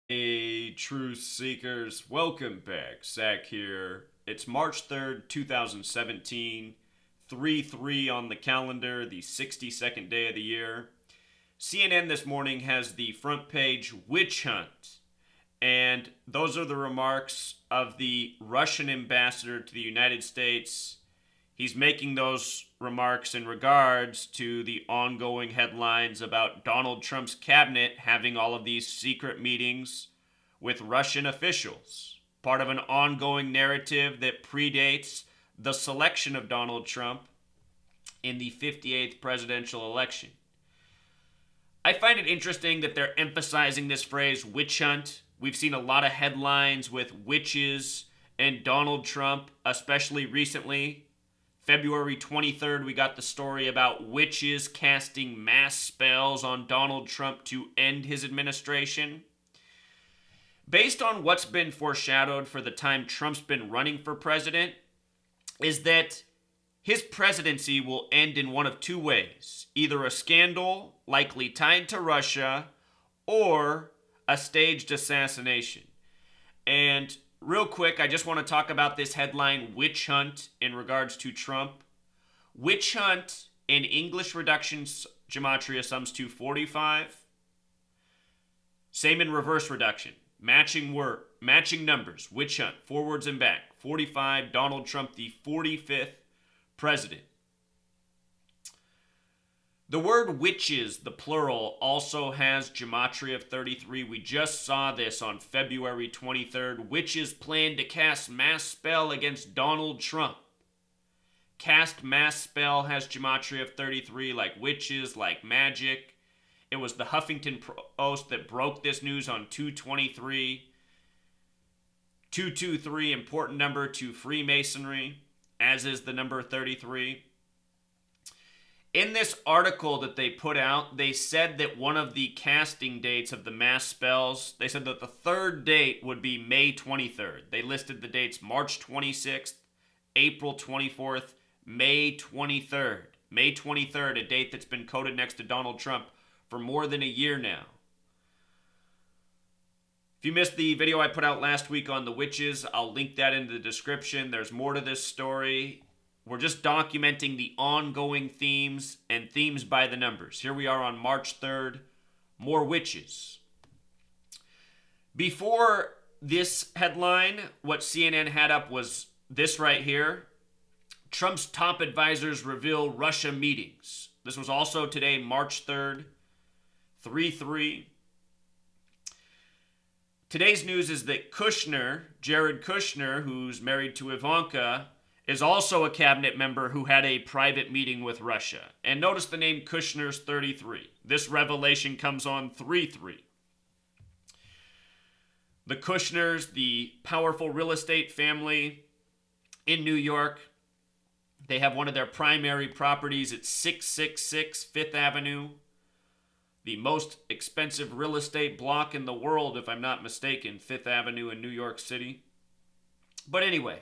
Hey, truth seekers, welcome back. Zach here. It's March 3rd, 2017, 3 on the calendar, the 62nd day of the year. CNN this morning has the front page witch hunt, and those are the remarks of the Russian ambassador to the United States. He's making those remarks in regards to the ongoing headlines about Donald Trump's cabinet having all of these secret meetings with Russian officials, part of an ongoing narrative that predates the selection of Donald Trump in the 58th presidential election. I find it interesting that they're emphasizing this phrase witch hunt. We've seen a lot of headlines with witches and Donald Trump, especially recently. February 23rd, we got the story about witches casting mass spells on Donald Trump to end his administration. Based on what's been foreshadowed for the time Trump's been running for president, is that his presidency will end in one of two ways: either a scandal likely tied to Russia or a staged assassination. And real quick, I just want to talk about this headline, witch hunt, in regards to Trump. Witch hunt in English reductions gematria sums to 45. Same in reverse reduction. Matching numbers. Witch hunt, forwards and back. 45, Donald Trump, the 45th president. The word witches, the plural, also has gematria of 33. We just saw this on February 23rd. Witches plan to cast mass spell against Donald Trump. Cast mass spell has gematria of 33, like witches, like magic. It was the Huffington Post that broke this news on 223. 223, important number to Freemasonry, as is the number 33. In this article that they put out, they said that one of the casting dates of the mass spells, they said that the third date would be May 23rd. They listed the dates March 26th, April 24th, May 23rd. May 23rd, a date that's been coded next to Donald Trump for more than a year now. If you missed the video I put out last week on the witches, I'll link that in the description. There's more to this story. We're just documenting the ongoing themes and themes by the numbers. Here we are on March 3rd. More witches. Before this headline, what CNN had up was this right here. Trump's top advisors reveal Russia meetings. This was also today, March 3rd, 3-3. Today's news is that Kushner, Jared Kushner, who's married to Ivanka, is also a cabinet member who had a private meeting with Russia. And notice the name Kushner's 33. This revelation comes on 3-3. The Kushners, the powerful real estate family in New York, they have one of their primary properties at 666 Fifth Avenue, the most expensive real estate block in the world, if I'm not mistaken, Fifth Avenue in New York City. But anyway,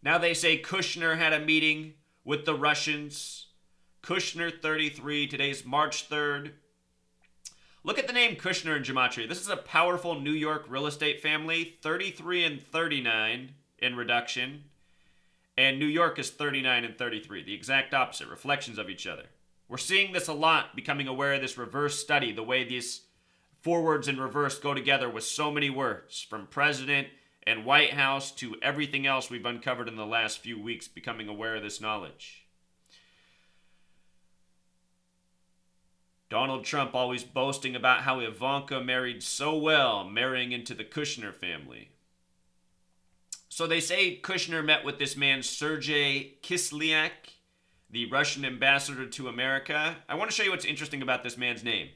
now they say Kushner had a meeting with the Russians. Kushner 33, today's March 3rd. Look at the name Kushner in gematria. This is a powerful New York real estate family, 33 and 39 in reduction. And New York is 39 and 33, the exact opposite, reflections of each other. We're seeing this a lot, becoming aware of this reverse study, the way these forwards and reverse go together with so many words, from president and White House to everything else we've uncovered in the last few weeks, becoming aware of this knowledge. Donald Trump always boasting about how Ivanka married so well, marrying into the Kushner family. So they say Kushner met with this man, Sergei Kislyak, the Russian ambassador to America. I want to show you what's interesting about this man's name.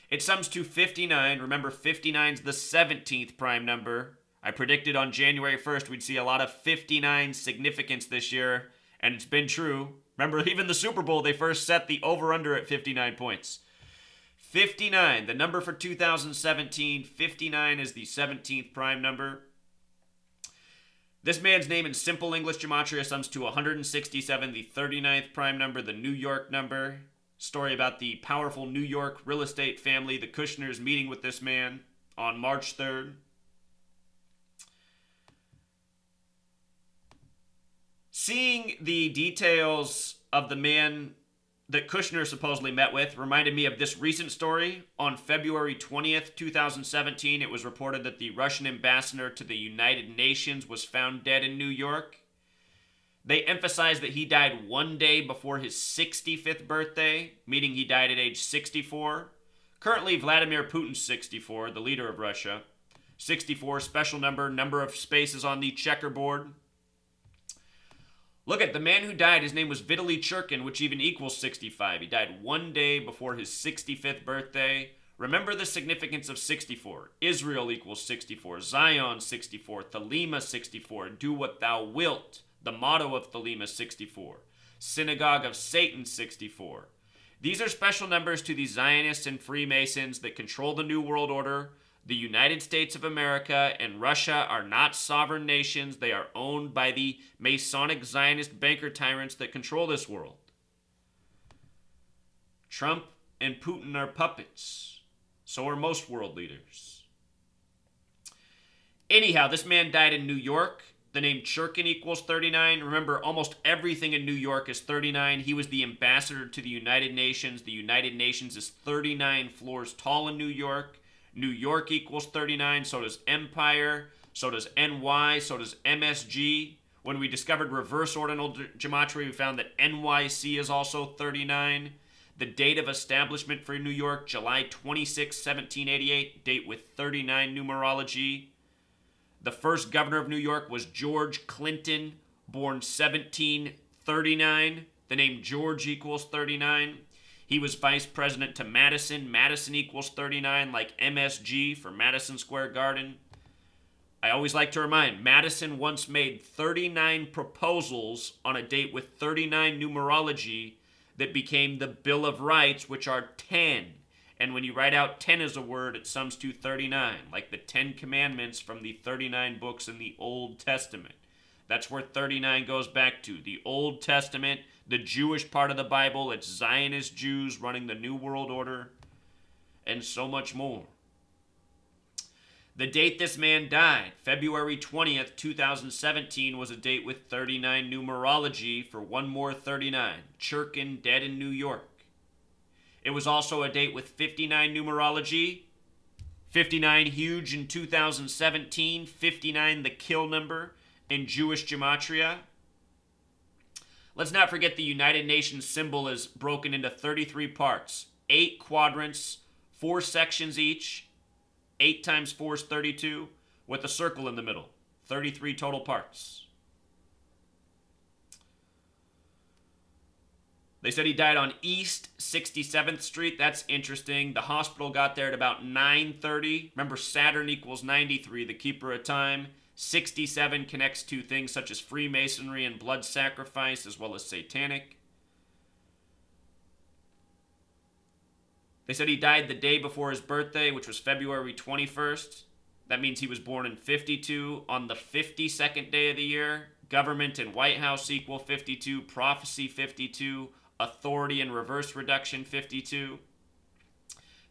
It sums to 59. Remember, 59 is the 17th prime number. I predicted on January 1st we'd see a lot of 59 significance this year, and it's been true. Remember, even the Super Bowl, they first set the over-under at 59 points. 59, the number for 2017. 59 is the 17th prime number. This man's name in simple English gematria sums to 167, the 39th prime number, the New York number. Story about the powerful New York real estate family, the Kushners, meeting with this man. on March 3rd. Seeing the details of the man that Kushner supposedly met with reminded me of this recent story. On February 20th, 2017, it was reported that the Russian ambassador to the United Nations was found dead in New York. They emphasized that he died one day before his 65th birthday, meaning he died at age 64. Currently, Vladimir Putin's 64, the leader of Russia. 64, special number of spaces on the checkerboard. Look at the man who died, his name was Vitaly Churkin, which even equals 65. He died one day before his 65th birthday. Remember the significance of 64. Israel equals 64. Zion 64. Thelema 64. Do what thou wilt. The motto of Thelema 64. Synagogue of Satan 64. These are special numbers to the Zionists and Freemasons that control the New World Order. The United States of America and Russia are not sovereign nations. They are owned by the Masonic Zionist banker tyrants that control this world. Trump and Putin are puppets. So are most world leaders. Anyhow, this man died in New York. The name Churkin equals 39. Remember, almost everything in New York is 39. He was the ambassador to the United Nations. The United Nations is 39 floors tall in New York. New York equals 39, so does Empire, so does NY, so does MSG. When we discovered reverse ordinal gematria, we found that NYC is also 39. The date of establishment for New York, July 26, 1788, date with 39 numerology. The first governor of New York was George Clinton, born 1739. The name George equals 39. He was vice president to Madison. Madison equals 39, like MSG for Madison Square Garden. I always like to remind, Madison once made 39 proposals on a date with 39 numerology that became the Bill of Rights, which are 10. And when you write out 10 as a word, it sums to 39, like the 10 commandments from the 39 books in the Old Testament. That's where 39 goes back to. The Old Testament, the Jewish part of the Bible, it's Zionist Jews running the New World Order, and so much more. The date this man died, February 20th, 2017, was a date with 39 numerology for one more 39. Churkin, dead in New York. It was also a date with 59 numerology. 59 huge in 2017. 59 the kill number in Jewish gematria. Let's not forget the United Nations symbol is broken into 33 parts. 8 quadrants, 4 sections each. 8 times 4 is 32, with a circle in the middle. 33 total parts. They said he died on East 67th Street. That's interesting. The hospital got there at about 9:30. Remember, Saturn equals 93, the keeper of time. 67 connects to things such as Freemasonry and blood sacrifice, as well as satanic. They said he died the day before his birthday, which was February 21st. That means he was born in 52 on the 52nd day of the year. Government and White House equal 52. Prophecy 52. Authority and reverse reduction 52.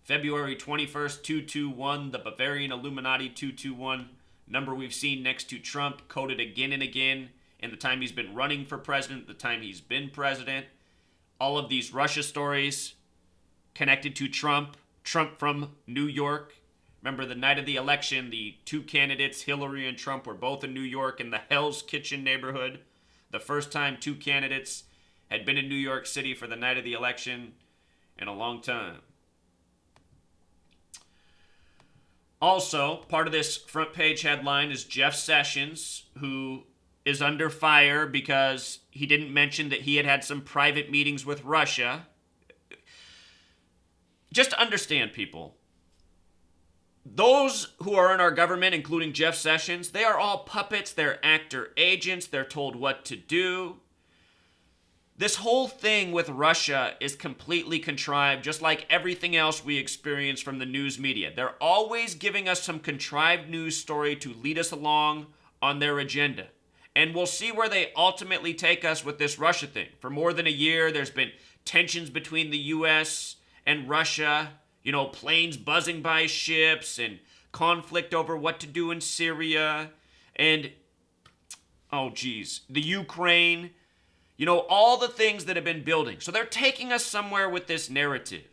February 21st, 221. The Bavarian Illuminati 221. Number we've seen next to Trump, coded again and again in the time he's been running for president, the time he's been president. All of these Russia stories connected to Trump. Trump from New York. Remember the night of the election, the two candidates, Hillary and Trump, were both in New York in the Hell's Kitchen neighborhood. The first time two candidates had been in New York City for the night of the election in a long time. Also, part of this front page headline is Jeff Sessions, who is under fire because he didn't mention that he had had some private meetings with Russia. Just to understand, people, those who are in our government, including Jeff Sessions, they are all puppets. They're actor agents. They're told what to do. This whole thing with Russia is completely contrived, just like everything else we experience from the news media. They're always giving us some contrived news story to lead us along on their agenda. And we'll see where they ultimately take us with this Russia thing. For more than a year, there's been tensions between the U.S. and Russia, planes buzzing by ships and conflict over what to do in Syria, and, the Ukraine. You know, all the things that have been building. So they're taking us somewhere with this narrative.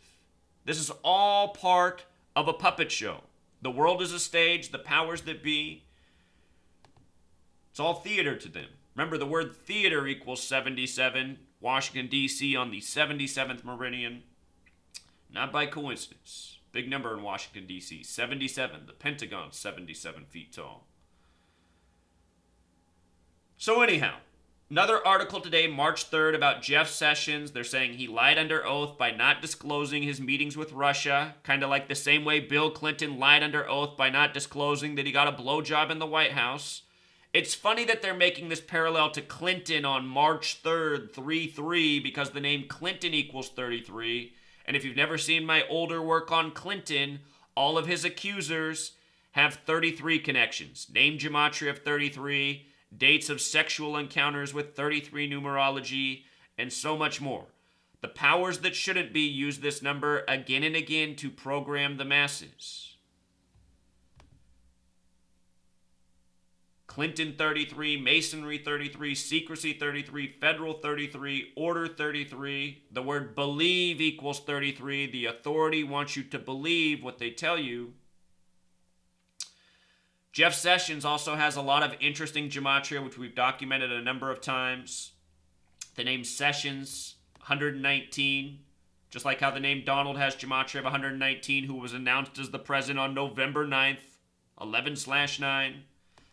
This is all part of a puppet show. The world is a stage, the powers that be. It's all theater to them. Remember, the word theater equals 77. Washington, D.C. on the 77th meridian. Not by coincidence. Big number in Washington, D.C. 77. The Pentagon's 77 feet tall. So anyhow, another article today, March 3rd, about Jeff Sessions. They're saying he lied under oath by not disclosing his meetings with Russia, kind of like the same way Bill Clinton lied under oath by not disclosing that he got a blowjob in the White House. It's funny that they're making this parallel to Clinton on March 3rd, 3-3, because the name Clinton equals 33. And if you've never seen my older work on Clinton, all of his accusers have 33 connections. Name gematria of 33, dates of sexual encounters with 33 numerology, and so much more. The powers that shouldn't be use this number again and again to program the masses. Clinton 33, Masonry 33, Secrecy 33, Federal 33, Order 33. The word believe equals 33. The authority wants you to believe what they tell you. Jeff Sessions also has a lot of interesting gematria, which we've documented a number of times. The name Sessions, 119. Just like how the name Donald has gematria of 119, who was announced as the president on November 9th, 11/9.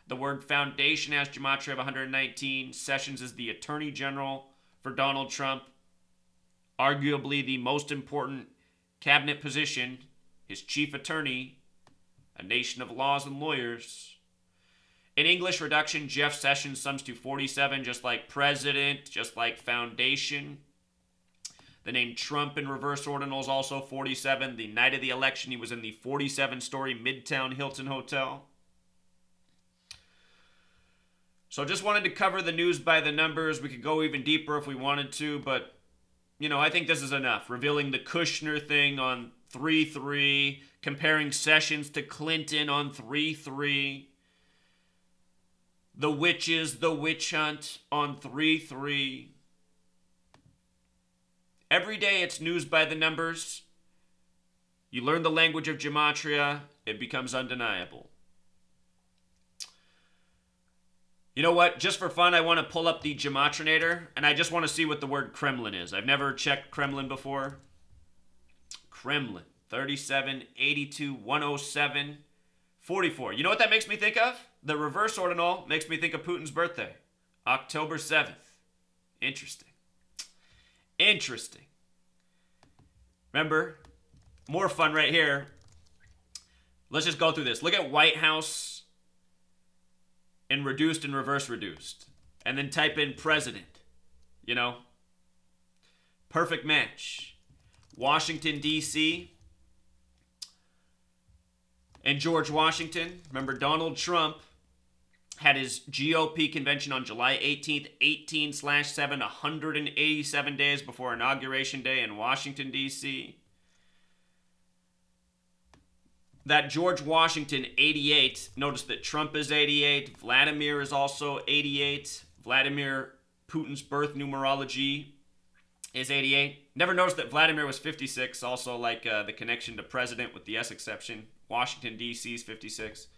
The word foundation has gematria of 119. Sessions is the attorney general for Donald Trump. Arguably the most important cabinet position, his chief attorney, a nation of laws and lawyers. In English reduction, Jeff Sessions sums to 47, just like president, just like foundation. The name Trump in reverse ordinal is also 47. The night of the election, he was in the 47-story Midtown Hilton Hotel. So just wanted to cover the news by the numbers. We could go even deeper if we wanted to, but, I think this is enough. Revealing the Kushner thing on 3-3, comparing Sessions to Clinton on 3-3, the witches, the witch hunt on 3-3. Every day it's news by the numbers. You learn the language of gematria, it becomes undeniable. You know what? Just for fun, I want to pull up the Gematrinator, and I just want to see what the word Kremlin is. I've never checked Kremlin before. Kremlin, 37, 82, 107, 44. You know what that makes me think of? The reverse ordinal makes me think of Putin's birthday, October 7th. Interesting. Remember, more fun right here. Let's just go through this. Look at White House and reduced and reverse reduced. And then type in president. Perfect match. Washington, D.C. and George Washington. Remember, Donald Trump had his GOP convention on July 18th, 18/7, 187 days before Inauguration Day in Washington, D.C. That George Washington, 88, notice that Trump is 88, Vladimir is also 88, Vladimir Putin's birth numerology is 88. Never noticed that Vladimir was 56, also like the connection to president with the S exception. Washington, D.C. is 56.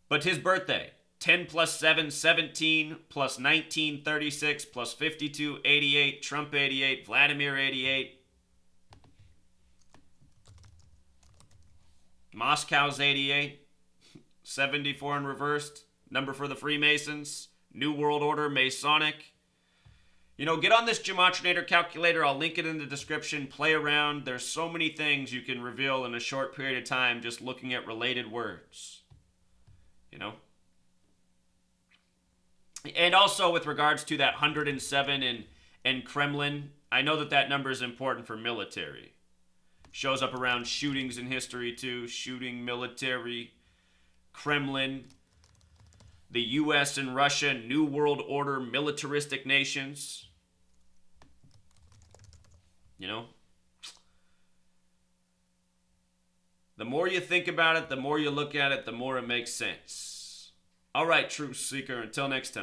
But his birthday, 10 plus 7, 17, plus 19, 36, plus 52, 88, Trump 88, Vladimir 88. Moscow's 88, 74 in reversed, number for the Freemasons, New World Order, Masonic. Get on this Gematrinator Calculator. I'll link it in the description. Play around. There's so many things you can reveal in a short period of time just looking at related words. And also with regards to that 107 and Kremlin, I know that number is important for military. Shows up around shootings in history too. Shooting, military, Kremlin, the U.S. and Russia, New World Order, militaristic nations. The more you think about it, the more you look at it, the more it makes sense. All right, truth seeker, until next time.